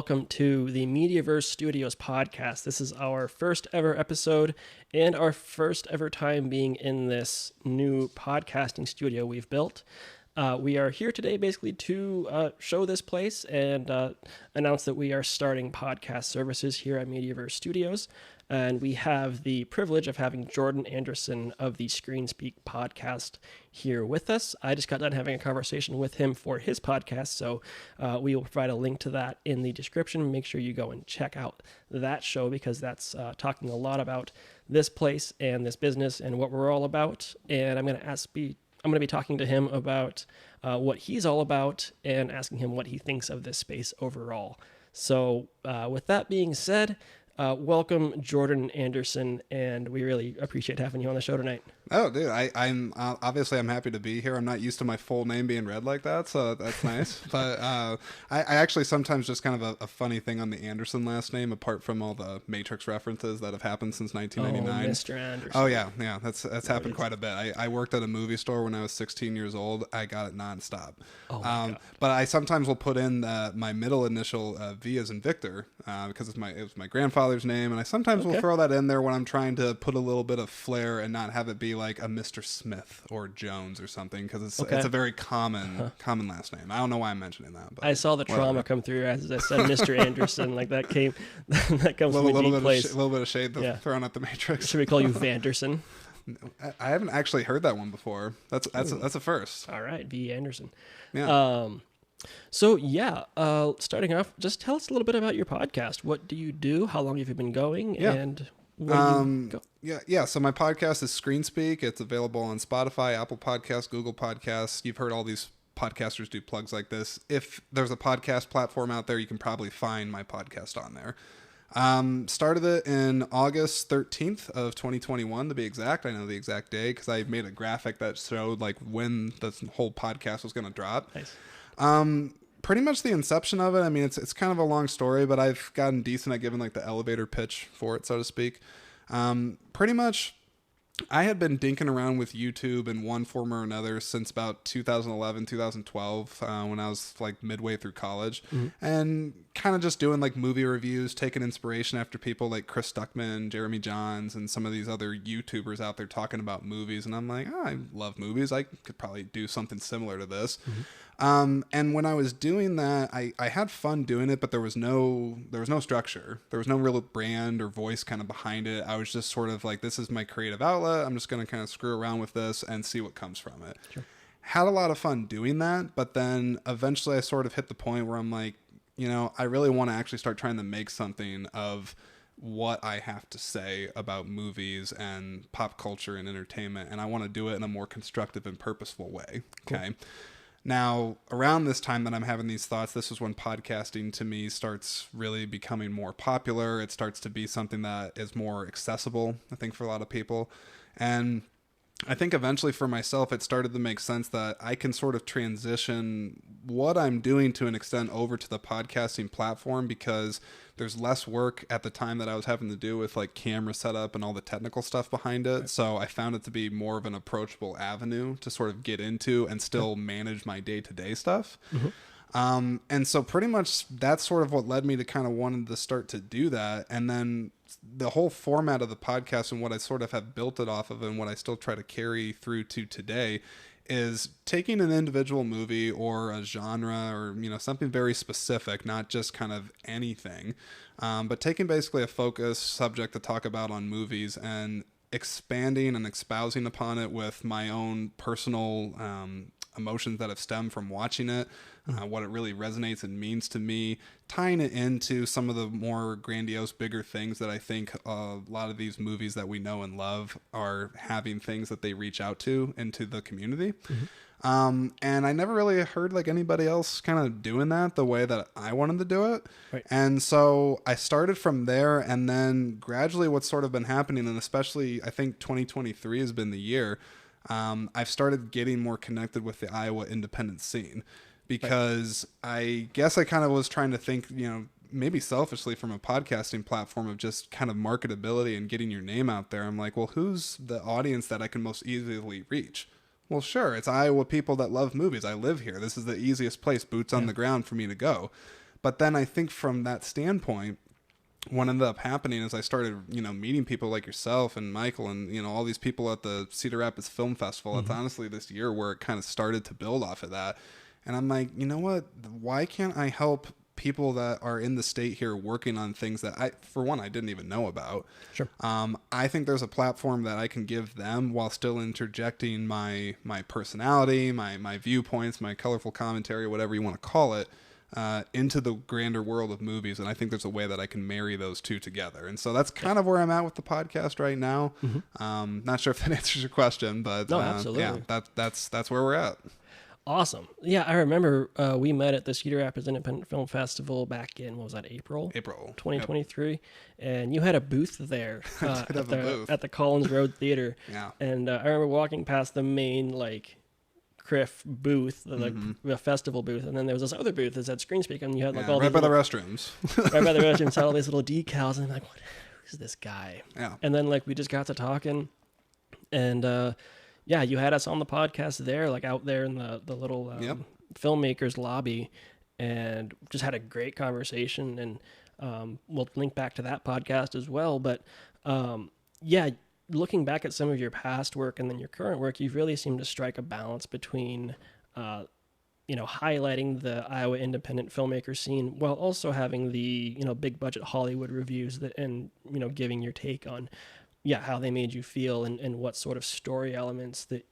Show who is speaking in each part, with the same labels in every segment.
Speaker 1: welcome to the Mediaverse Studios podcast. This is our first ever episode and our first ever time being in this new podcasting studio we've built. We are here today basically to show this place and announce that we are starting podcast services here at Mediaverse Studios. And we have the privilege of having Jordan Anderson of the ScreenSpeak Podcast here with us. I just got done having a conversation with him for his podcast, so we will provide a link to that in the description. Make sure you go and check out that show because that's talking a lot about this place and this business and what we're all about. And I'm going to be talking to him about what he's all about and asking him what he thinks of this space overall. So with that being said, welcome, Jordan Anderson, and we really appreciate having you on the show tonight.
Speaker 2: Oh, dude, I'm obviously I'm happy to be here. I'm not used to my full name being read like that, so that's nice. But I actually sometimes just kind of a funny thing on the Anderson last name, apart from all the Matrix references that have happened since 1999.
Speaker 1: Oh, Mr. Anderson.
Speaker 2: Oh yeah, that's happened quite a bit. I worked at a movie store when I was 16 years old. I got it nonstop.
Speaker 1: Oh my God.
Speaker 2: But I sometimes will put in my middle initial V as in Victor because it was my grandfather's name, and I sometimes will throw that in there when I'm trying to put a little bit of flair and not have it be like a Mr. Smith or Jones or something, because it's a very common last name. I don't know why I'm mentioning that, but
Speaker 1: I saw the trauma come through as I said Mr. Anderson. Like that comes from a deep place.
Speaker 2: A little bit of shade thrown at the Matrix.
Speaker 1: Should we call you Vanderson?
Speaker 2: I haven't actually heard that one before. That's a first.
Speaker 1: All right, V. Anderson.
Speaker 2: Yeah.
Speaker 1: Starting off, just tell us a little bit about your podcast. What do you do? How long have you been going?
Speaker 2: Yeah.
Speaker 1: And where do you go?
Speaker 2: Yeah. So my podcast is ScreenSpeak. It's available on Spotify, Apple Podcasts, Google Podcasts. You've heard all these podcasters do plugs like this. If there's a podcast platform out there, you can probably find my podcast on there. Started it in August 13th of 2021 to be exact. I know the exact day because I made a graphic that showed like when the whole podcast was going to drop.
Speaker 1: Nice.
Speaker 2: Pretty much the inception of it. I mean, it's kind of a long story, but I've gotten decent at giving like the elevator pitch for it, so to speak. Pretty much I had been dinking around with YouTube in one form or another since about 2011, 2012, when I was like midway through college, and kind of just doing like movie reviews, taking inspiration after people like Chris Stuckman, Jeremy Johns, and some of these other YouTubers out there talking about movies. And I'm like, I love movies. I could probably do something similar to this. And when I was doing that, I had fun doing it, but there was no structure. There was no real brand or voice kind of behind it. I was just sort of like, this is my creative outlet. I'm just going to kind of screw around with this and see what comes from it. Sure. Had a lot of fun doing that, but then eventually I sort of hit the point where I'm like, I really want to actually start trying to make something of what I have to say about movies and pop culture and entertainment. And I want to do it in a more constructive and purposeful way.
Speaker 1: Cool.
Speaker 2: Okay. Now, around this time that I'm having these thoughts, this is when podcasting to me starts really becoming more popular. It starts to be something that is more accessible, I think, for a lot of people. And I think eventually for myself, it started to make sense that I can sort of transition what I'm doing to an extent over to the podcasting platform because there's less work at the time that I was having to do with like camera setup and all the technical stuff behind it. Right. So I found it to be more of an approachable avenue to sort of get into and still manage my day-to-day stuff. And so pretty much that's sort of what led me to kind of wanting to start to do that. And then the whole format of the podcast and what I sort of have built it off of and what I still try to carry through to today is taking an individual movie or a genre or, something very specific, not just kind of anything, but taking basically a focus subject to talk about on movies and expanding and espousing upon it with my own personal emotions that have stemmed from watching it, what it really resonates and means to me, tying it into some of the more grandiose, bigger things that I think a lot of these movies that we know and love are having things that they reach out to into the community. And I never really heard like anybody else kind of doing that the way that I wanted to do it. Right. And so I started from there, and then gradually what's sort of been happening, and especially I think 2023 has been the year, I've started getting more connected with the Iowa independent scene because I guess I kind of was trying to think, maybe selfishly from a podcasting platform of just kind of marketability and getting your name out there. I'm like, well, who's the audience that I can most easily reach? Well, sure, it's Iowa people that love movies. I live here. This is the easiest place, boots on the ground for me to go. But then I think from that standpoint, what ended up happening is I started, meeting people like yourself and Michael and, all these people at the Cedar Rapids Film Festival. It's honestly this year where it kind of started to build off of that. And I'm like, you know what? Why can't I help people that are in the state here working on things that I didn't even know about?
Speaker 1: Sure.
Speaker 2: I think there's a platform that I can give them while still interjecting my personality, my viewpoints, my colorful commentary, whatever you want to call it, into the grander world of movies. And I think there's a way that I can marry those two together. And so that's kind of where I'm at with the podcast right now. Not sure if that answers your question, but
Speaker 1: no, absolutely.
Speaker 2: Yeah, that's where we're at.
Speaker 1: Awesome. Yeah, I remember we met at the Cedar Rapids Independent Film Festival back in, April 2023. Yep. And you had a booth there at the Collins Road Theater.
Speaker 2: Yeah.
Speaker 1: And I remember walking past the main, CRIF booth, the festival booth, and then there was this other booth that said ScreenSpeak, and you had all
Speaker 2: right by the restrooms.
Speaker 1: Right by the restrooms, had all these little decals, and I'm like, who's this guy?
Speaker 2: Yeah.
Speaker 1: And then we just got to talking, and yeah, you had us on the podcast there, out there in the little filmmakers lobby, and just had a great conversation. And we'll link back to that podcast as well. But yeah, looking back at some of your past work and then your current work, you've really seemed to strike a balance between, highlighting the Iowa independent filmmaker scene while also having the, big budget Hollywood reviews and giving your take on how they made you feel and what sort of story elements that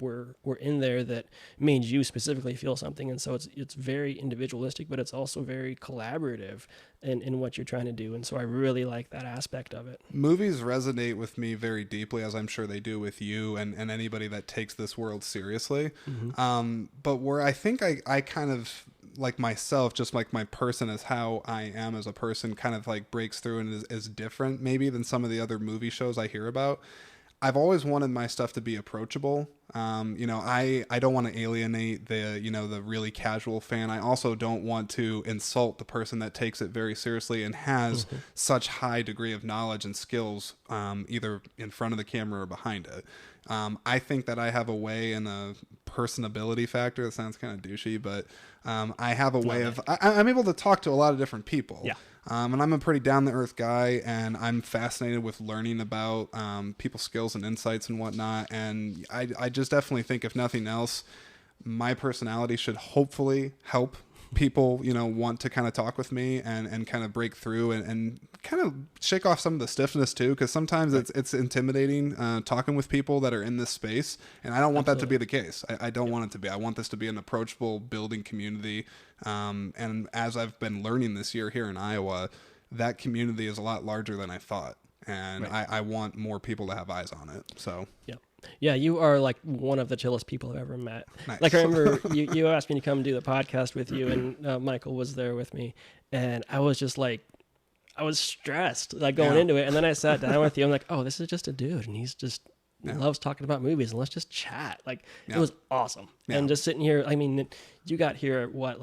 Speaker 1: were in there that made you specifically feel something. And so it's very individualistic, but it's also very collaborative in what you're trying to do. And so I really like that aspect of it.
Speaker 2: Movies resonate with me very deeply, as I'm sure they do with you and anybody that takes this world seriously. But where I think I kind of, like myself, just like my person as how I am as a person, kind of breaks through and is different maybe than some of the other movie shows I hear about. I've always wanted my stuff to be approachable. I don't want to alienate the really casual fan. I also don't want to insult the person that takes it very seriously and has such high degree of knowledge and skills, either in front of the camera or behind it. I think that I have a way and a personability factor. That sounds kind of douchey, but I have a way of I'm able to talk to a lot of different people.
Speaker 1: Yeah.
Speaker 2: And I'm a pretty down-to-earth guy, and I'm fascinated with learning about people's skills and insights and whatnot. And I just definitely think, if nothing else, my personality should hopefully help people, want to kind of talk with me and kind of break through and kind of shake off some of the stiffness too, because sometimes it's intimidating talking with people that are in this space, and I don't want that to be the case. I don't want it to be. I want this to be an approachable building community, and as I've been learning this year here in Iowa, that community is a lot larger than I thought, and I want more people to have eyes on it. So
Speaker 1: yeah, you are one of the chillest people I've ever met.
Speaker 2: Nice.
Speaker 1: I remember you asked me to come do the podcast with you, and Michael was there with me, and I was just I was stressed going into it, and then I sat down with you. I'm like, oh, this is just a dude, and he's just loves talking about movies, and let's just chat. It was awesome. Yeah. And just sitting here, I mean, you got here at what,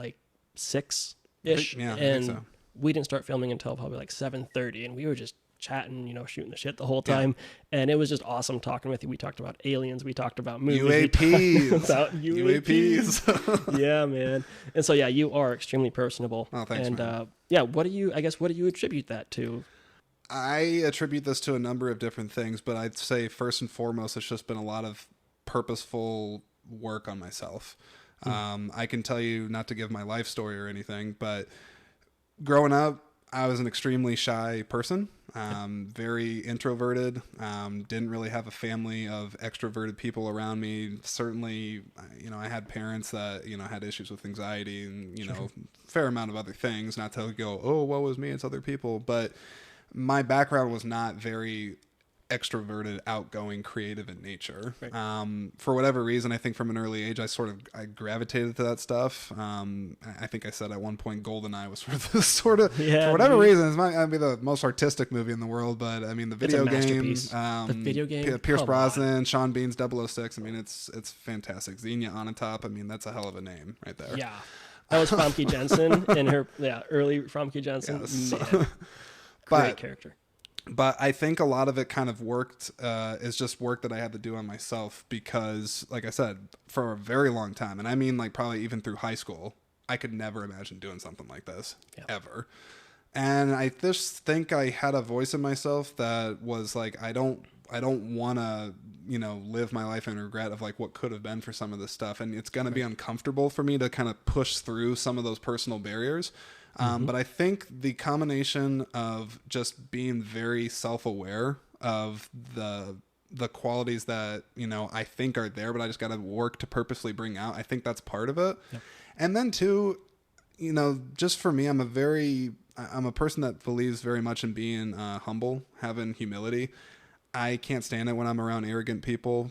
Speaker 1: 6-ish?
Speaker 2: Yeah,
Speaker 1: and
Speaker 2: I think so.
Speaker 1: We didn't start filming until probably 7:30, and we were just chatting, shooting the shit the whole time. And it was just awesome talking with you. We talked about aliens. We talked about movies.
Speaker 2: UAPs.
Speaker 1: About UAPs. Yeah, man. And so, you are extremely personable.
Speaker 2: Oh, thanks,
Speaker 1: and,
Speaker 2: man.
Speaker 1: what do you attribute that to?
Speaker 2: I attribute this to a number of different things, but I'd say first and foremost, it's just been a lot of purposeful work on myself. I can tell you, not to give my life story or anything, but growing up, I was an extremely shy person, very introverted, didn't really have a family of extroverted people around me. Certainly, I had parents that, had issues with anxiety and, fair amount of other things, not to go, oh, woe is me, it's other people. But my background was not very extroverted, outgoing, creative in nature. Right. For whatever reason, I think from an early age, I gravitated to that stuff. I think I said at one point, GoldenEye was for whatever reason, it might not be the most artistic movie in the world, but I mean, the video game,
Speaker 1: the video game,
Speaker 2: Pierce Brosnan, Sean Bean's 006. I mean, it's fantastic. Xenia Onatopp. I mean, that's a hell of a name right there.
Speaker 1: Yeah. That was Famke Jensen in her early Famke Jensen.
Speaker 2: Yes.
Speaker 1: Man. Great character.
Speaker 2: But I think a lot of it kind of worked, is just work that I had to do on myself because, like I said, for a very long time, and I mean probably even through high school, I could never imagine doing something like this ever.
Speaker 1: Yeah.
Speaker 2: And I just think I had a voice in myself that was like, I don't want to, live my life in regret of like what could have been for some of this stuff. And it's going to be uncomfortable for me to kind of push through some of those personal barriers. But I think the combination of just being very self-aware of the qualities that, I think are there, but I just got to work to purposely bring out. I think that's part of it. Yeah. And then too, just for me, I'm a person that believes very much in being humble, having humility. I can't stand it when I'm around arrogant people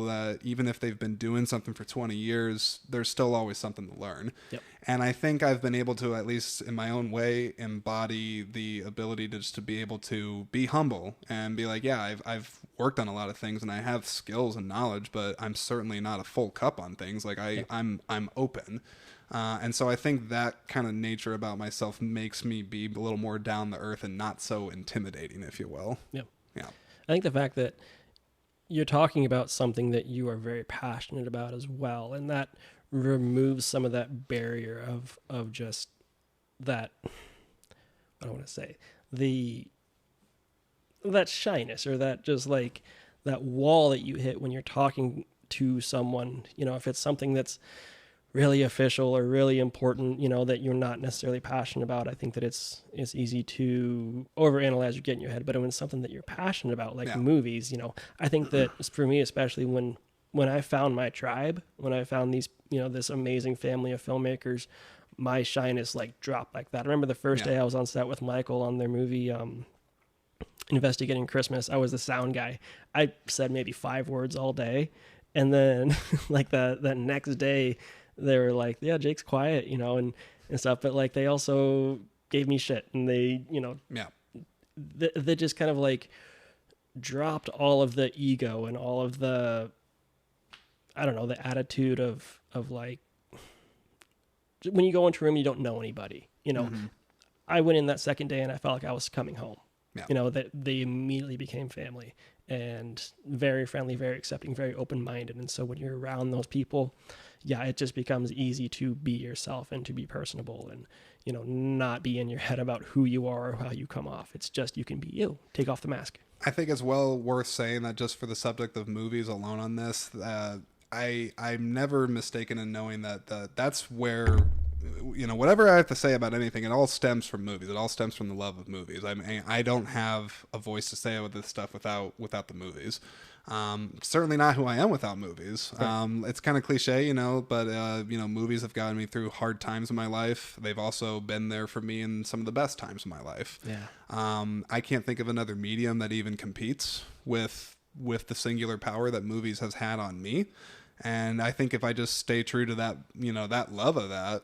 Speaker 2: that even if they've been doing something for 20 years, there's still always something to learn. Yep. And I think I've been able to, at least in my own way, embody the ability to be able to be humble and be like, yeah, I've worked on a lot of things and I have skills and knowledge, but I'm certainly not a full cup on things. Like I'm open. And so I think that kind of nature about myself makes me be a little more down to earth and not so intimidating, if you will.
Speaker 1: Yep.
Speaker 2: Yeah.
Speaker 1: I think the fact that you're talking about something that you are very passionate about as well, and that removes some of that barrier of just that, I don't want to say, that shyness or that just like that wall that you hit when you're talking to someone, if it's something that's really official or really important, that you're not necessarily passionate about. I think that it's easy to overanalyze or get in your head, but when it's something that you're passionate about, like movies, I think that for me, especially when I found my tribe, when I found these, this amazing family of filmmakers, my shyness like dropped like that. I remember the first day I was on set with Michael on their movie, Investigating Christmas. I was the sound guy. I said maybe 5 words all day. And then like the next day, they were like, yeah, Jake's quiet, and stuff. But like, they also gave me shit, and they, they just kind of like dropped all of the ego and all of the, I don't know, the attitude of like, when you go into a room, you don't know anybody, I went in that second day and I felt like I was coming home, that they immediately became family and very friendly, very accepting, very open-minded. And so when you're around those people, it just becomes easy to be yourself and to be personable and, not be in your head about who you are or how you come off. It's just, you can be you. Take off the mask.
Speaker 2: I think it's well worth saying that just for the subject of movies alone on this, I'm never mistaken in knowing that that's where, whatever I have to say about anything, it all stems from movies. It all stems from the love of movies. I mean, I don't have a voice to say about this stuff without the movies. Certainly not who I am without movies. Right. It's kind of cliche, but movies have gotten me through hard times in my life. They've also been there for me in some of the best times of my life. Yeah. I can't think of another medium that even competes with the singular power that movies has had on me. And I think if I just stay true to that, that love of that,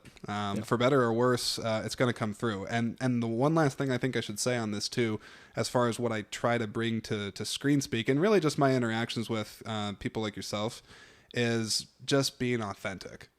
Speaker 2: for better or worse, it's going to come through. And the one last thing I think I should say on this too, as far as what I try to bring to ScreenSpeak and really just my interactions with people like yourself, is just being authentic.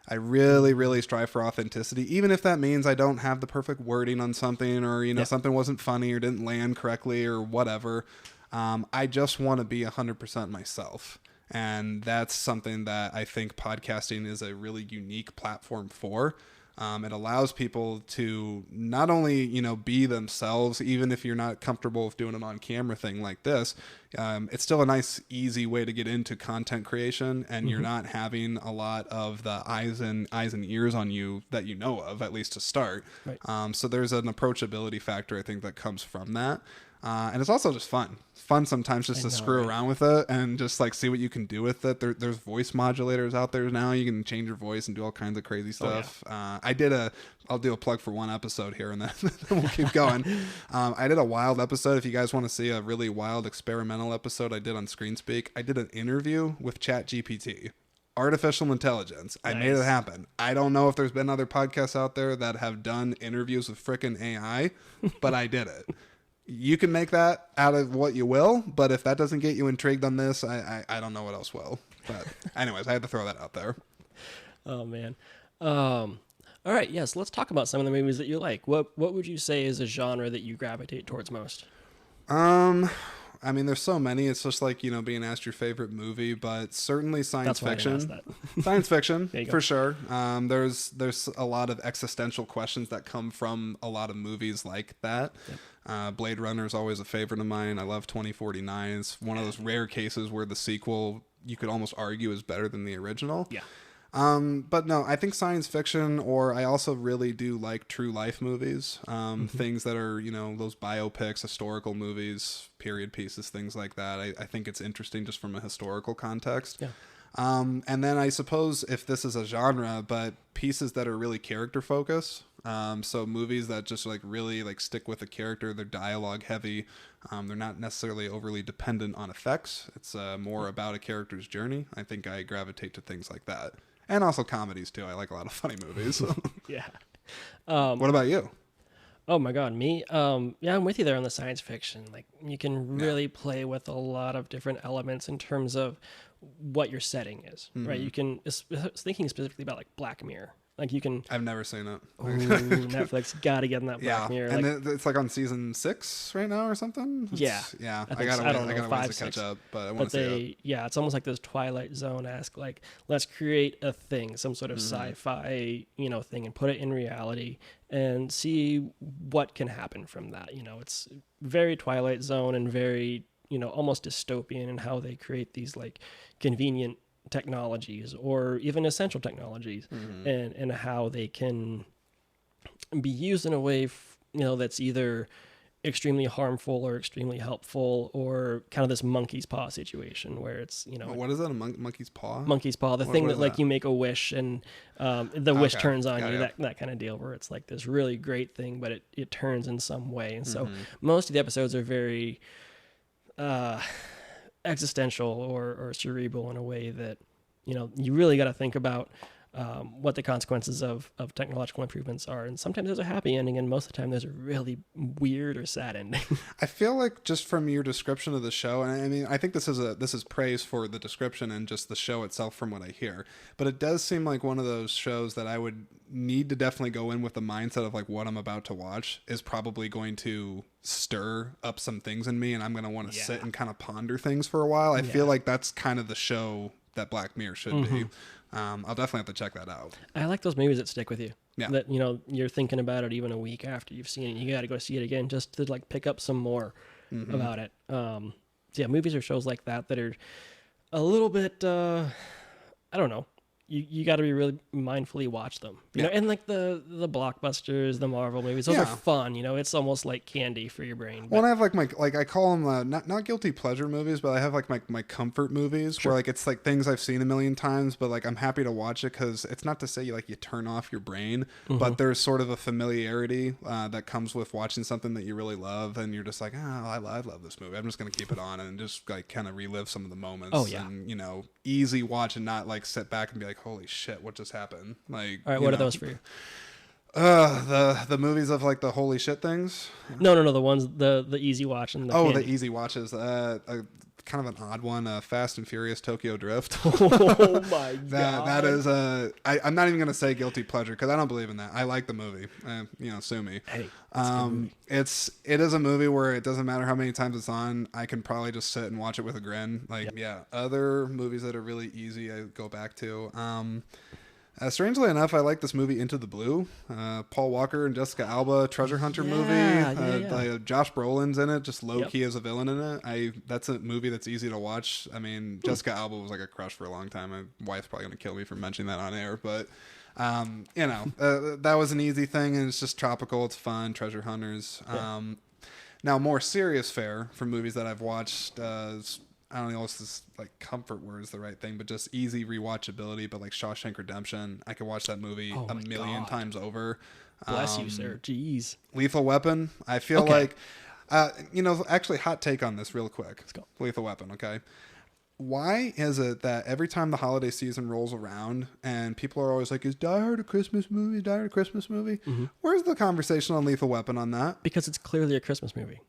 Speaker 2: I really, really strive for authenticity, even if that means I don't have the perfect wording on something or, something wasn't funny or didn't land correctly or whatever. I just want to be 100% myself. And that's something that I think podcasting is a really unique platform for. It allows people to not only, be themselves, even if you're not comfortable with doing an on-camera thing like this. It's still a nice, easy way to get into content creation, and you're not having a lot of the eyes and ears on you that you know of, at least to start. Right. So there's an approachability factor, I think, that comes from that. And it's also just fun sometimes just to screw around with it and just like see what you can do with it. There's voice modulators out there now. You can change your voice and do all kinds of crazy stuff. I'll do a plug for one episode here and then we'll keep going. I did a wild episode. If you guys want to see a really wild experimental episode I did on ScreenSpeak, I did an interview with ChatGPT. Artificial intelligence. Nice. I made it happen. I don't know if there's been other podcasts out there that have done interviews with frickin' AI, but I did it. You can make that out of what you will, but if that doesn't get you intrigued on this, I don't know what else will. But anyways, I had to throw that out there.
Speaker 1: Oh, man. All right, yes, let's talk about some of the movies that you like. What would you say is a genre that you gravitate towards most?
Speaker 2: I mean, there's so many. It's just like, being asked your favorite movie, but certainly science fiction. Science fiction, for sure. There's a lot of existential questions that come from a lot of movies like that. Yep. Blade Runner is always a favorite of mine. I love 2049. It's one of those rare cases where the sequel, you could almost argue, is better than the original.
Speaker 1: Yeah.
Speaker 2: But no, I think science fiction, or I also really do like true life movies. Things that are, those biopics, historical movies, period pieces, things like that. I think it's interesting just from a historical context.
Speaker 1: Yeah.
Speaker 2: And then I suppose if this is a genre, but pieces that are really character focused. So movies that just like really like stick with a character, they're dialogue heavy. They're not necessarily overly dependent on effects. It's more about a character's journey. I think I gravitate to things like that. And also comedies too. I like a lot of funny movies.
Speaker 1: Yeah.
Speaker 2: What about you?
Speaker 1: Oh my God, me? Yeah, I'm with you there on the science fiction. Like, you can really play with a lot of different elements in terms of what your setting is, right? You can, I was thinking specifically about like Black Mirror. Like, you can.
Speaker 2: I've never seen it.
Speaker 1: Netflix, gotta get in that Black Mirror.
Speaker 2: And it's like on season 6 right now or something.
Speaker 1: Yeah.
Speaker 2: I gotta wait to catch up, but I want to see it.
Speaker 1: Yeah, it's almost like this Twilight Zone-esque. Like, let's create a thing, some sort of sci-fi, thing, and put it in reality, and see what can happen from that. It's very Twilight Zone and very, almost dystopian in how they create these like convenient technologies or even essential technologies, and how they can be used in a way that's either extremely harmful or extremely helpful, or kind of this monkey's paw situation where it's
Speaker 2: what is that, a monkey's paw?
Speaker 1: Monkey's paw, the thing that like you make a wish and the wish turns on you, that kind of deal, where it's like this really great thing but it turns in some way. And so most of the episodes are very existential or cerebral in a way that you really got to think about what the consequences of technological improvements are. And sometimes there's a happy ending, and most of the time there's a really weird or sad ending.
Speaker 2: I feel like just from your description of the show, and I mean, I think this is praise for the description and just the show itself from what I hear, but it does seem like one of those shows that I would need to definitely go in with the mindset of like what I'm about to watch is probably going to stir up some things in me, and I'm going to want to sit and kind of ponder things for a while. I feel like that's kind of the show that Black Mirror should be. I'll definitely have to check that out. I like those movies that stick with you. Yeah. That, you're thinking about it even a week after you've seen it. You got to go see it again just to like pick up some more about it. So yeah, movies or shows like that are a little bit, I don't know. You got to be really mindfully watch them, you know, and like the blockbusters, the Marvel movies, those are fun, it's almost like candy for your brain. But... Well, I have like I call them not guilty pleasure movies, but I have like my comfort movies where like it's like things I've seen a million times, but like I'm happy to watch it because it's not to say you turn off your brain, but there's sort of a familiarity that comes with watching something that you really love, and you're just like, oh, I love this movie. I'm just gonna keep it on and just like kind of relive some of the moments. Oh yeah, and easy watch and not like sit back and be like, holy shit, what just happened? Like, all right, what are those for you? The movies of like the holy shit things. No, the ones the easy watch and the easy watches. Kind of an odd one. Fast and Furious Tokyo Drift. Oh my god, that is I'm not even gonna say guilty pleasure because I don't believe in that. I like the movie. Sue me. Hey, it is a movie where it doesn't matter how many times it's on. I can probably just sit and watch it with a grin. Other movies that are really easy, I go back to. Strangely enough, I like this movie Into the Blue. Paul Walker and Jessica Alba treasure hunter movie. Josh Brolin's in it, just low key as a villain in it. That's a movie that's easy to watch. I mean, Jessica Alba was like a crush for a long time. My wife's probably gonna kill me for mentioning that on air, but that was an easy thing, and it's just tropical. It's fun. Treasure hunters. Now, more serious fare for movies that I've watched. I don't know if this like comfort word is the right thing, but just easy rewatchability. But like Shawshank Redemption, I could watch that movie a million times over. Bless you, sir. Jeez. Lethal Weapon. I feel like, actually, hot take on this real quick. Let's go. Lethal Weapon. Okay. Why is it that every time the holiday season rolls around and people are always like, is Die Hard a Christmas movie? Die Hard a Christmas movie? Where's the conversation on Lethal Weapon on that? Because it's clearly a Christmas movie.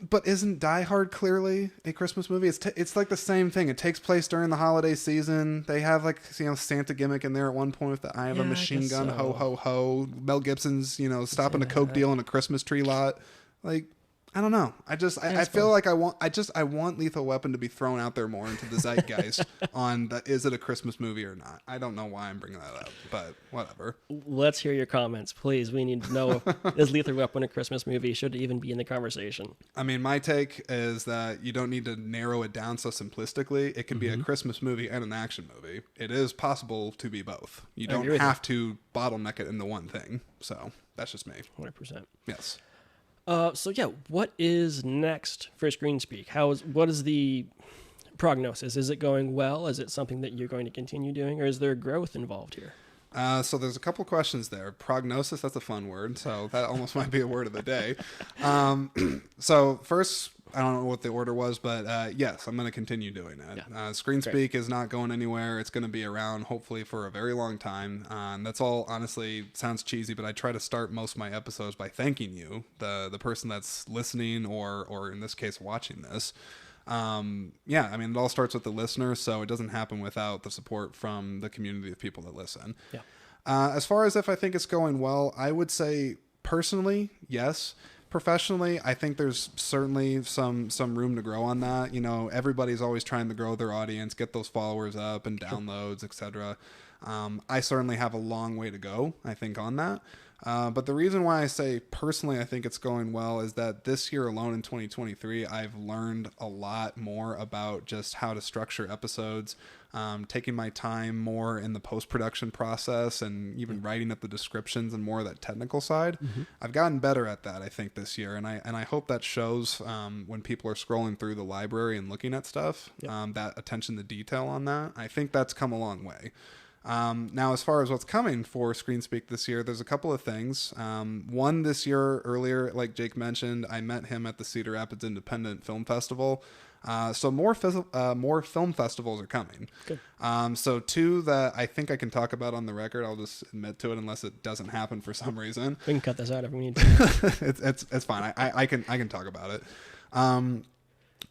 Speaker 2: But isn't Die Hard clearly a Christmas movie? It's like the same thing. It takes place during the holiday season. They have like Santa gimmick in there at one point with the I have a machine gun, ho ho ho. Mel Gibson's stopping a coke deal in a Christmas tree lot. Like, I don't know. I feel like I want Lethal Weapon to be thrown out there more into the zeitgeist on is it a Christmas movie or not? I don't know why I'm bringing that up, but whatever.
Speaker 1: Let's hear your comments, please. We need to know, is Lethal Weapon a Christmas movie? Should it even be in the conversation?
Speaker 2: I mean, my take is that you don't need to narrow it down so simplistically. It can be a Christmas movie and an action movie. It is possible to be both. You don't have to bottleneck it into one thing. So that's just me.
Speaker 1: 100%.
Speaker 2: Yes.
Speaker 1: What is next for ScreenSpeak? What is the prognosis? Is it going well? Is it something that you're going to continue doing, or is there growth involved here?
Speaker 2: So there's a couple questions there. Prognosis, that's a fun word, so that almost might be a word of the day. So first, I don't know what the order was, but yes, I'm going to continue doing it. Yeah. ScreenSpeak is not going anywhere. It's going to be around hopefully for a very long time. That's all, honestly, sounds cheesy, but I try to start most of my episodes by thanking you, the person that's listening or in this case watching this. I mean, it all starts with the listener, so it doesn't happen without the support from the community of people that listen. Yeah. As far as if I think it's going well, I would say personally, yes. Professionally, I think there's certainly some room to grow on that. You know, everybody's always trying to grow their audience, get those followers up and downloads, etc. I certainly have a long way to go, I think, on that. But the reason why I say personally I think it's going well is that this year alone in 2023, I've learned a lot more about just how to structure episodes, taking my time more in the post-production process and even writing up the descriptions and more of that technical side. I've gotten better at that, I think, this year. And I hope that shows when people are scrolling through the library and looking at stuff, that attention to detail on that. I think that's come a long way. Now, as far as what's coming for ScreenSpeak this year, there's a couple of things. One this year earlier, like Jake mentioned, I met him at the Cedar Rapids Independent Film Festival. So more film festivals are coming. Good. So two that I think I can talk about on the record. I'll just admit to it unless it doesn't happen for some reason.
Speaker 1: We can cut this out if we need to.
Speaker 2: It's fine. I can talk about it.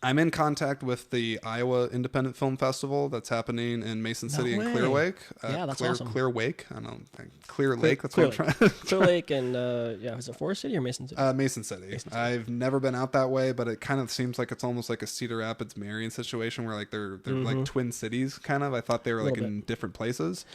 Speaker 2: I'm in contact with the Iowa Independent Film Festival that's happening in Mason City and Clear Lake.
Speaker 1: That's awesome.
Speaker 2: Clear Wake. I don't think Clear Lake. That's what I'm trying.
Speaker 1: Clear Lake and is it Forest City or Mason City?
Speaker 2: Mason City. I've never been out that way, but it kind of seems like it's almost like a Cedar Rapids Marion situation where like they're like twin cities kind of. I thought they were like in different places.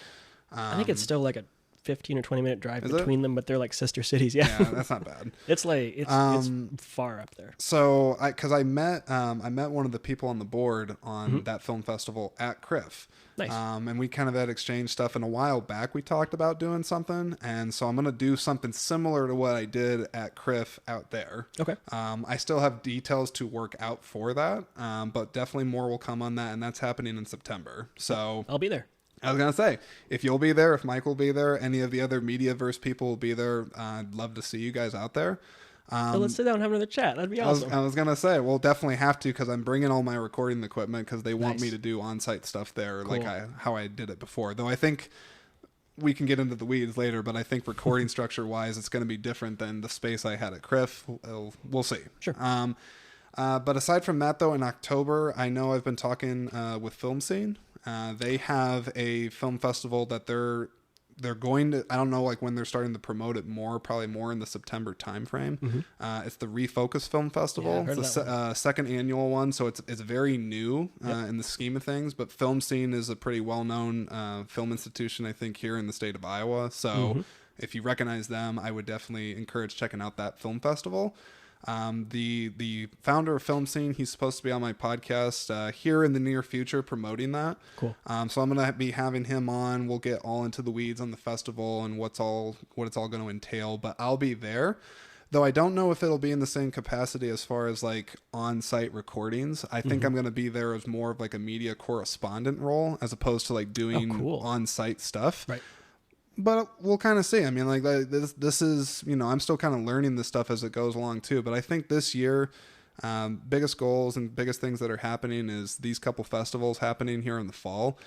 Speaker 1: I think it's still like a 15 or 20 minute drive between them, but they're like sister cities. Yeah,
Speaker 2: that's not bad.
Speaker 1: It's like it's far up there.
Speaker 2: So I met one of the people on the board on that film festival at CRIF.
Speaker 1: Nice.
Speaker 2: And we kind of had exchanged stuff, and a while back we talked about doing something, and so I'm going to do something similar to what I did at CRIF out there.
Speaker 1: Okay.
Speaker 2: I still have details to work out for that, but definitely more will come on that, and that's happening in September. So
Speaker 1: I'll be there.
Speaker 2: I was going to say, if you'll be there, if Mike will be there, any of the other Mediaverse people will be there, I'd love to see you guys out there.
Speaker 1: So let's sit down and have another chat. That'd be awesome.
Speaker 2: I was going to say, we'll definitely have to because I'm bringing all my recording equipment because they want me to do on-site stuff there like how I did it before. Though I think we can get into the weeds later, but I think recording structure-wise, it's going to be different than the space I had at CRIF. We'll see.
Speaker 1: Sure.
Speaker 2: But aside from that, though, in October, I know I've been talking with Film Scene. They have a film festival that they're going to, I don't know like when they're starting to promote it more, probably more in the September timeframe. It's the Refocus Film Festival.
Speaker 1: Yeah,
Speaker 2: it's the second annual one, so it's very new in the scheme of things, but Film Scene is a pretty well-known film institution, I think, here in the state of Iowa. So if you recognize them, I would definitely encourage checking out that film festival. The founder of Film Scene, he's supposed to be on my podcast here in the near future promoting that.
Speaker 1: Cool.
Speaker 2: So I'm going to be having him on. We'll get all into the weeds on the festival and what it's all going to entail, but I'll be there. Though I don't know if it'll be in the same capacity as far as like on-site recordings. I think I'm going to be there as more of like a media correspondent role as opposed to like doing on-site stuff.
Speaker 1: Right.
Speaker 2: But we'll kind of see. I mean, like this is, I'm still kind of learning this stuff as it goes along too. But I think this year, biggest goals and biggest things that are happening is these couple festivals happening here in the fall.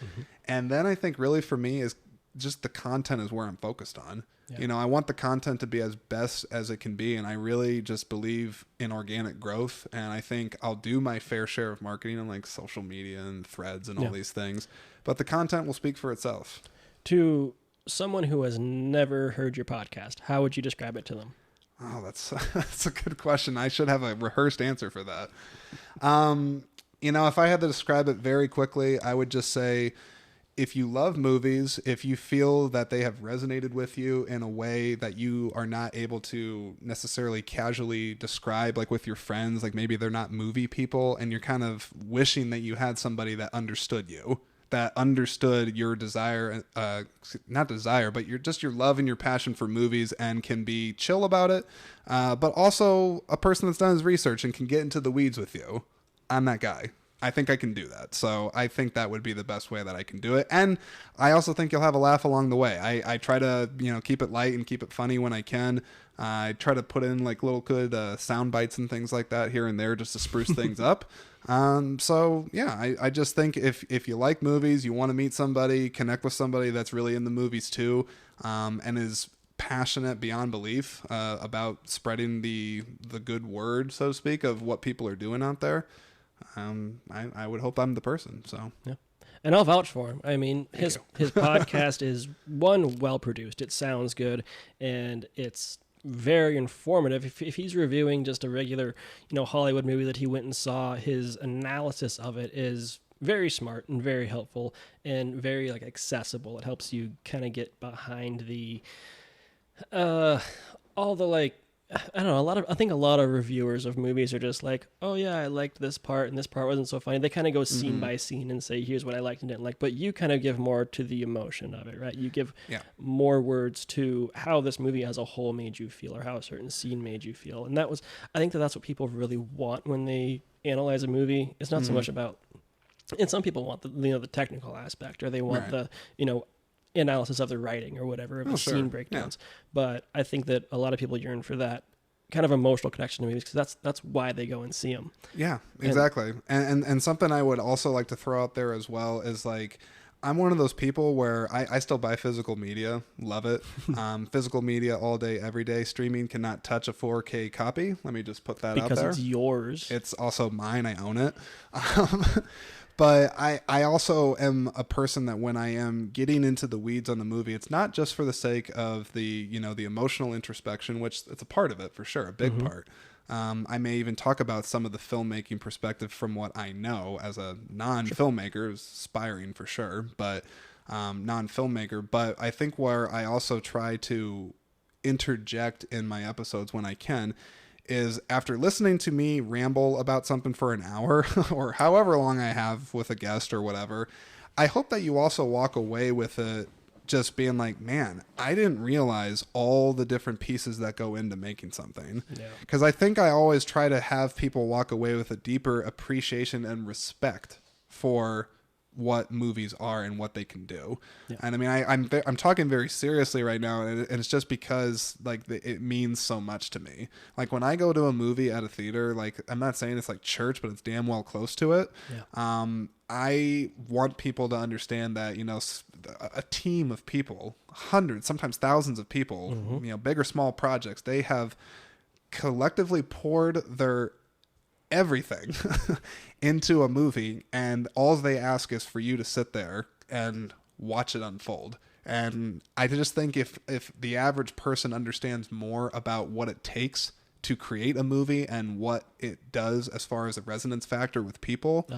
Speaker 2: And then I think really for me is just the content is where I'm focused on. Yeah. I want the content to be as best as it can be. And I really just believe in organic growth. And I think I'll do my fair share of marketing on like social media and threads and all these things. But the content will speak for itself.
Speaker 1: To someone who has never heard your podcast, how would you describe it to them?
Speaker 2: Oh, that's a good question. I should have a rehearsed answer for that. If I had to describe it very quickly, I would just say, if you love movies, if you feel that they have resonated with you in a way that you are not able to necessarily casually describe, like with your friends, like maybe they're not movie people and you're kind of wishing that you had somebody that understood you, that understood your desire, not desire, but your love and your passion for movies and can be chill about it, but also a person that's done his research and can get into the weeds with you. I'm that guy. I think I can do that. So I think that would be the best way that I can do it. And I also think you'll have a laugh along the way. I try to, keep it light and keep it funny when I can. I try to put in like little good sound bites and things like that here and there just to spruce things up. So yeah, I just think if you like movies, you want to meet somebody, connect with somebody that's really in the movies too, and is passionate beyond belief about spreading the good word, so to speak, of what people are doing out there. I would hope I'm the person. So
Speaker 1: yeah, and I'll vouch for him. I mean, his podcast is well produced. It sounds good, and it's very informative. If he's reviewing just a regular, Hollywood movie that he went and saw, his analysis of it is very smart and very helpful and very accessible. It helps you kind of get behind the all the I don't know, I think a lot of reviewers of movies are just like, oh yeah, I liked this part and this part wasn't so funny. They kind of go scene by scene and say, here's what I liked and didn't like. But you kind of give more to the emotion of it, right? You give more words to how this movie as a whole made you feel or how a certain scene made you feel. And I think that's what people really want when they analyze a movie. It's not so much about, and some people want the technical aspect, or they want the, analysis of the writing or whatever, of the scene breakdowns. Yeah. But I think that a lot of people yearn for that kind of emotional connection to movies because that's why they go and see them. Yeah,
Speaker 2: exactly. And something I would also like to throw out there as well is I'm one of those people where I still buy physical media, love it. Physical media all day, every day. Streaming cannot touch a 4K copy. Let me just put that out there.
Speaker 1: Because it's yours.
Speaker 2: It's also mine. I own it. But I also am a person that when I am getting into the weeds on the movie, it's not just for the sake of the emotional introspection, which it's a part of it for sure, a big part. I may even talk about some of the filmmaking perspective from what I know as a non-filmmaker, aspiring for sure, but non-filmmaker. But I think where I also try to interject in my episodes when I can is after listening to me ramble about something for an hour or however long I have with a guest or whatever, I hope that you also walk away with it just being like, man, I didn't realize all the different pieces that go into making something. Because I think I always try to have people walk away with a deeper appreciation and respect for what movies are and what they can do. And I mean, I'm talking very seriously right now, and it's just because it means so much to me. When I go to a movie at a theater, I'm not saying it's like church, but it's damn well close to it. I want people to understand that a team of people, hundreds, sometimes thousands of people, big or small projects, they have collectively poured their everything into a movie, and all they ask is for you to sit there and watch it unfold. And I just think if the average person understands more about what it takes to create a movie and what it does as far as a resonance factor with people,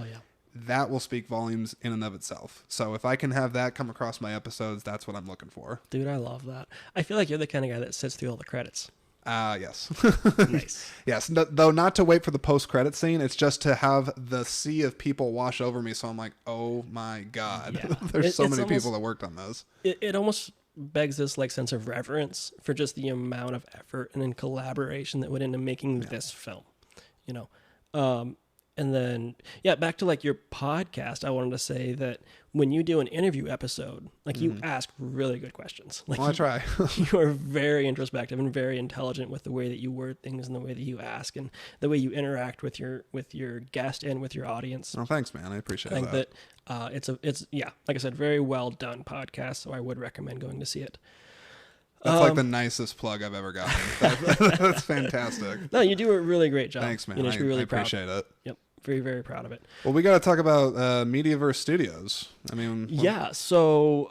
Speaker 2: that will speak volumes in and of itself. So if I can have that come across my episodes, that's what I'm looking for.
Speaker 1: Dude, I love that. I feel like you're the kind of guy that sits through all the credits.
Speaker 2: Yes.
Speaker 1: Nice.
Speaker 2: Yes. Though not to wait for the post-credit scene, it's just to have the sea of people wash over me. So I'm like, oh my God, there's so many people that worked on this.
Speaker 1: It almost begs this sense of reverence for just the amount of effort and in collaboration that went into making this film, and then, back to your podcast, I wanted to say that when you do an interview episode, you ask really good questions.
Speaker 2: I try.
Speaker 1: You are very introspective and very intelligent with the way that you word things and the way that you ask and the way you interact with your guest and with your audience.
Speaker 2: Oh, thanks, man. I appreciate
Speaker 1: that. I think that it's like I said, very well done podcast. So I would recommend going to see it.
Speaker 2: That's the nicest plug I've ever gotten. That's fantastic.
Speaker 1: No, you do a really great job.
Speaker 2: Thanks, man. I really appreciate it.
Speaker 1: Yep. Very, very proud of it.
Speaker 2: Well, we got to talk about Mediaverse Studios. I mean...
Speaker 1: So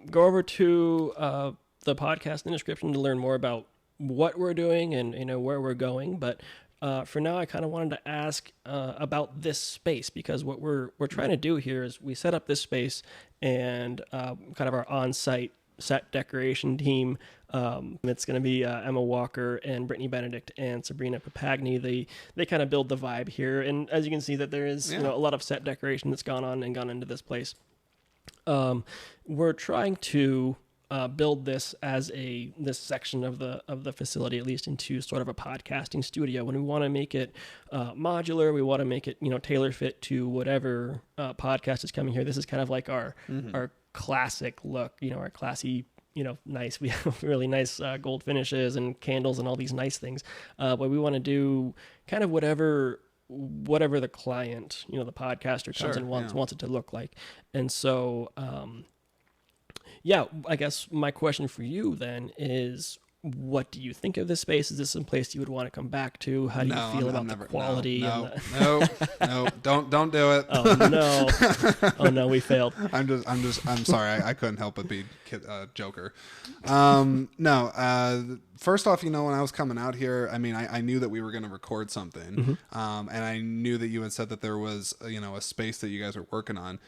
Speaker 1: go over to the podcast in the description to learn more about what we're doing and where we're going. But for now, I kind of wanted to ask about this space, because what we're trying to do here is we set up this space, and kind of our on-site set decoration team. It's going to be Emma Walker and Brittany Benedict and Sabrina Papagni. They kind of build the vibe here, and as you can see, that there is a lot of set decoration that's gone into this place. We're trying to build this as this section of the facility, at least, into sort of a podcasting studio. When we want to make it modular, we want to make it tailor fit to whatever podcast is coming here. This is kind of like our classic look, our classy, nice. We have really nice gold finishes and candles and all these nice things. But we want to do kind of whatever the client, the podcaster comes and wants it to look like. And so, I guess my question for you then is, what do you think of this space? Is this some place you would want to come back to? How do you feel about the quality?
Speaker 2: No, don't do it.
Speaker 1: Oh no, we failed.
Speaker 2: I'm sorry. I couldn't help but be Joker. First off, when I was coming out here, I mean, I knew that we were going to record something. And I knew that you had said that there was, a space that you guys are working on.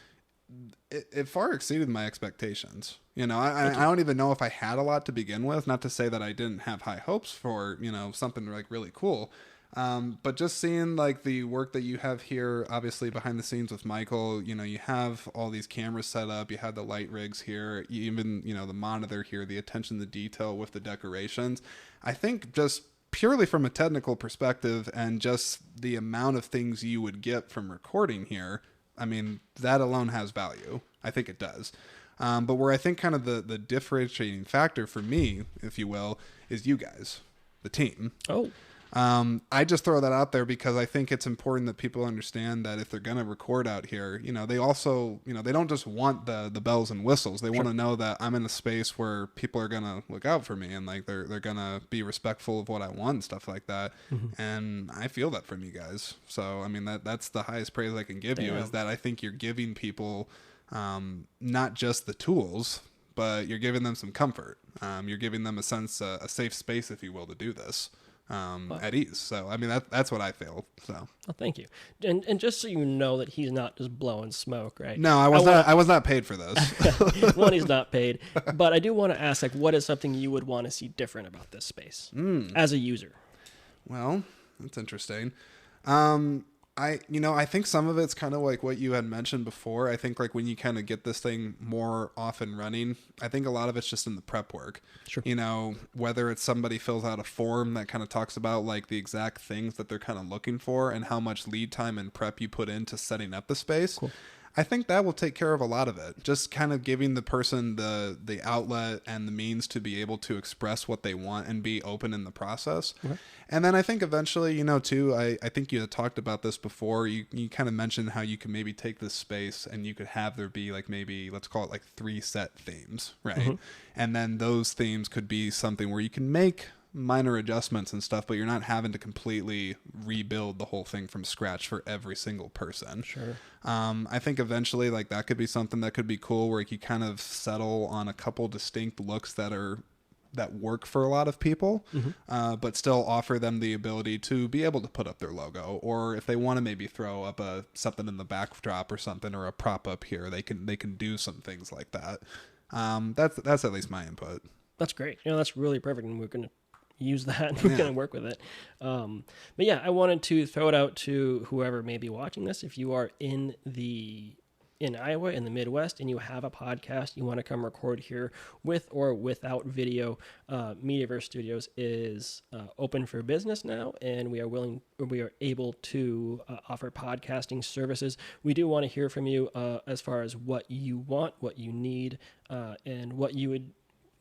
Speaker 2: It far exceeded my expectations. I don't even know if I had a lot to begin with. Not to say that I didn't have high hopes for, something like really cool. But just seeing like the work that you have here, obviously behind the scenes with Michael, you have all these cameras set up, you have the light rigs here, you even, the monitor here, the attention to detail with the decorations. I think just purely from a technical perspective and just the amount of things you would get from recording here, I mean, that alone has value. I think it does. But where I think kind of the differentiating factor for me, if you will, is you guys, the team.
Speaker 1: Oh.
Speaker 2: I just throw that out there because I think it's important that people understand that if they're going to record out here, they also, they don't just want the bells and whistles. They want to know that I'm in a space where people are going to look out for me and like they're going to be respectful of what I want and stuff like that. And I feel that from you guys. So, I mean, that's the highest praise I can give you, is that I think you're giving people not just the tools, but you're giving them some comfort. You're giving them a safe space, if you will, to do this. At ease. So, I mean, that's what I feel. So,
Speaker 1: well, thank you. And just so you know that he's not just blowing smoke, right?
Speaker 2: No, I was not paid for this.
Speaker 1: One, he's not paid, but I do want to ask, like, what is something you would want to see different about this space as a user?
Speaker 2: Well, that's interesting. I think some of it's kind of like what you had mentioned before. I think like when you kind of get this thing more off and running, I think a lot of it's just in the prep work.
Speaker 1: Sure.
Speaker 2: Whether it's somebody fills out a form that kind of talks about like the exact things that they're kind of looking for and how much lead time and prep you put into setting up the space. Cool. I think that will take care of a lot of it. Just kind of giving the person the outlet and the means to be able to express what they want and be open in the process. Okay. And then I think eventually, too, I think you had talked about this before. You kind of mentioned how you can maybe take this space and you could have there be like maybe, let's call it like 3 set themes, right? And then those themes could be something where you can make minor adjustments and stuff, but you're not having to completely rebuild the whole thing from scratch for every single person.
Speaker 1: Sure.
Speaker 2: I think eventually like that could be something that could be cool, where you kind of settle on a couple distinct looks that work for a lot of people, but still offer them the ability to be able to put up their logo, or if they want to maybe throw up something in the backdrop or something, or a prop up here, they can do some things like that. That's at least my input.
Speaker 1: That's great. That's really perfect, and we're going to use that and we're going to work with it. But yeah, I wanted to throw it out to whoever may be watching this. If you are in Iowa, in the Midwest, and you have a podcast, you want to come record here with or without video, Mediaverse Studios is open for business now, and we are able to offer podcasting services. We do want to hear from you as far as what you want, what you need, and what you would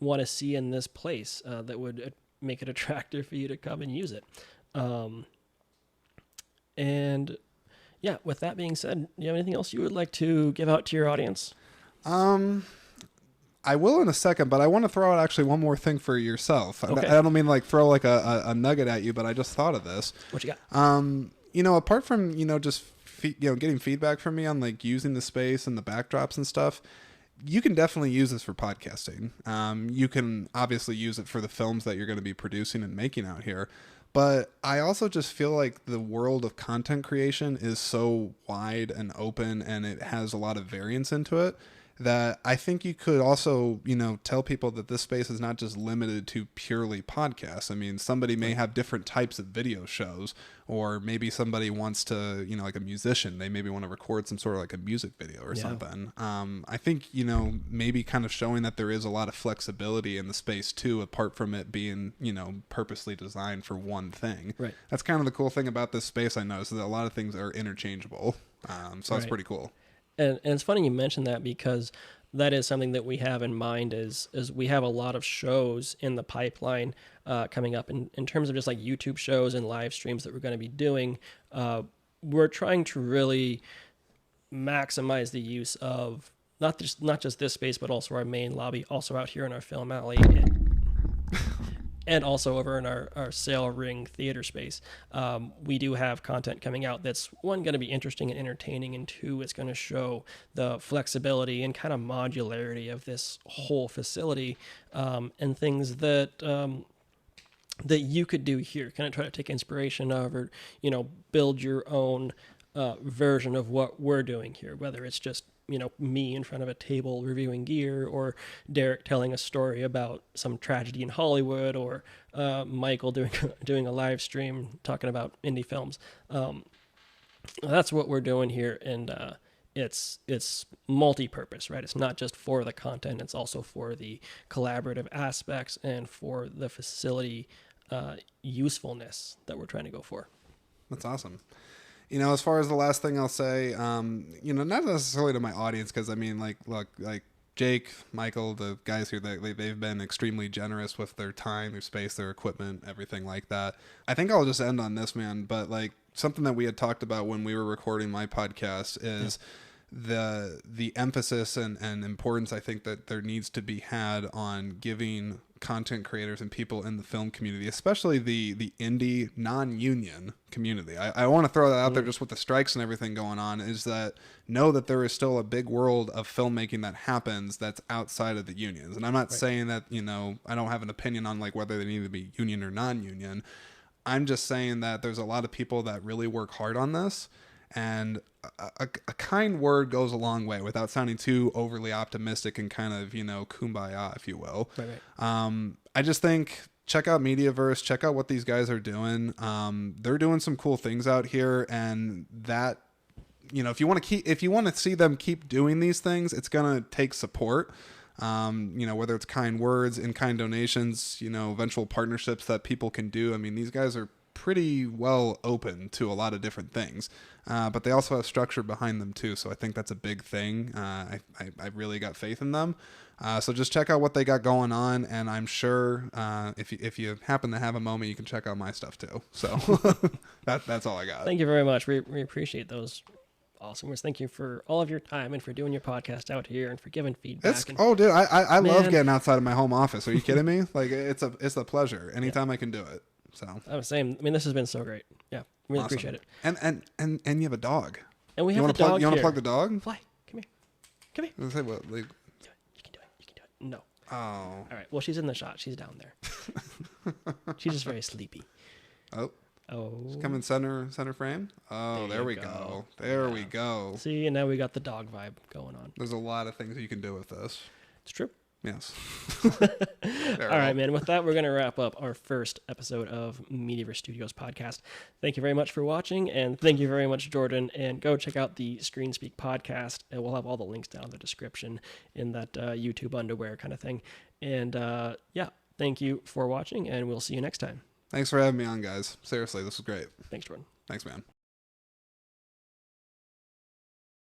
Speaker 1: want to see in this place that would make it attractive for you to come and use it. And yeah, with that being said, do you have anything else you would like to give out to your audience?
Speaker 2: I will in a second, but I want to throw out actually one more thing for yourself.
Speaker 1: Okay.
Speaker 2: I don't mean like throw like a nugget at you, but I just thought of this.
Speaker 1: What you got?
Speaker 2: Apart from, just, getting feedback from me on like using the space and the backdrops and stuff, you can definitely use this for podcasting. You can obviously use it for the films that you're going to be producing and making out here. But I also just feel like the world of content creation is so wide and open, and it has a lot of variance into it, that I think you could also, tell people that this space is not just limited to purely podcasts. I mean, somebody may have different types of video shows, or maybe somebody wants to, like a musician, they maybe want to record some sort of like a music video or something. I think, maybe kind of showing that there is a lot of flexibility in the space too, apart from it being, purposely designed for one thing.
Speaker 1: Right.
Speaker 2: That's kind of the cool thing about this space, I noticed, that a lot of things are interchangeable. So that's pretty cool.
Speaker 1: And it's funny you mentioned that, because that is something that we have in mind is we have a lot of shows in the pipeline coming up in terms of just like YouTube shows and live streams that we're going to be doing. We're trying to really maximize the use of not just this space, but also our main lobby, also out here in our film alley, and also over in our Sail Ring theater space. We do have content coming out that's, one, going to be interesting and entertaining, and two, it's going to show the flexibility and kind of modularity of this whole facility, and things that that you could do here. Kind of try to take inspiration of, or build your own version of what we're doing here, whether it's just me in front of a table reviewing gear, or Derek telling a story about some tragedy in Hollywood, or Michael doing a live stream talking about indie films. That's what we're doing here, and it's multi-purpose, right? It's not just for the content; it's also for the collaborative aspects and for the facility usefulness that we're trying to go for.
Speaker 2: That's awesome. As far as the last thing I'll say, not necessarily to my audience, because I mean, look, Jake, Michael, the guys here, they've been extremely generous with their time, their space, their equipment, everything like that. I think I'll just end on this, man. But something that we had talked about when we were recording my podcast is the emphasis and importance I think that there needs to be had on giving content creators and people in the film community, especially the indie non-union community. I want to throw that out there, just with the strikes and everything going on, is that know that there is still a big world of filmmaking that happens that's outside of the unions. And I'm not saying that, I don't have an opinion on whether they need to be union or non-union. I'm just saying that there's a lot of people that really work hard on this, and a kind word goes a long way without sounding too overly optimistic and kind of, kumbaya, if you will. Right. I just think check out Mediaverse, check out what these guys are doing. They're doing some cool things out here, and that, if you want to see them keep doing these things, it's going to take support. Whether it's kind words, in-kind donations, eventual partnerships that people can do. I mean, these guys are pretty well open to a lot of different things, but they also have structure behind them too. So I think that's a big thing. I really got faith in them. So just check out what they got going on, and I'm sure if you happen to have a moment, you can check out my stuff too. So that's all I got.
Speaker 1: Thank you very much. We appreciate those awesome words. Thank you for all of your time and for doing your podcast out here and for giving feedback.
Speaker 2: Dude, I love getting outside of my home office. Are you kidding me? It's a pleasure anytime I can do it. So
Speaker 1: I was saying, this has been so great. Yeah, really
Speaker 2: awesome.
Speaker 1: appreciate it.
Speaker 2: And you have a dog.
Speaker 1: And we have a dog.
Speaker 2: You want to plug the dog?
Speaker 1: Fly, come here.
Speaker 2: Let's say what?
Speaker 1: You can do it. No.
Speaker 2: Oh.
Speaker 1: All right. Well, she's in the shot. She's down there. She's just very sleepy.
Speaker 2: Oh.
Speaker 1: She's
Speaker 2: coming center frame. Oh, there we go. There we go.
Speaker 1: See, and now we got the dog vibe going on.
Speaker 2: There's a lot of things you can do with this.
Speaker 1: It's true.
Speaker 2: Yes.
Speaker 1: All right, man. With that, we're going to wrap up our first episode of Mediaverse Studios podcast. Thank you very much for watching, and thank you very much, Jordan. And go check out the ScreenSpeak podcast, and we'll have all the links down in the description in that YouTube underwear kind of thing. And thank you for watching, and we'll see you next time.
Speaker 2: Thanks for having me on, guys. Seriously, this was great.
Speaker 1: Thanks, Jordan.
Speaker 2: Thanks, man.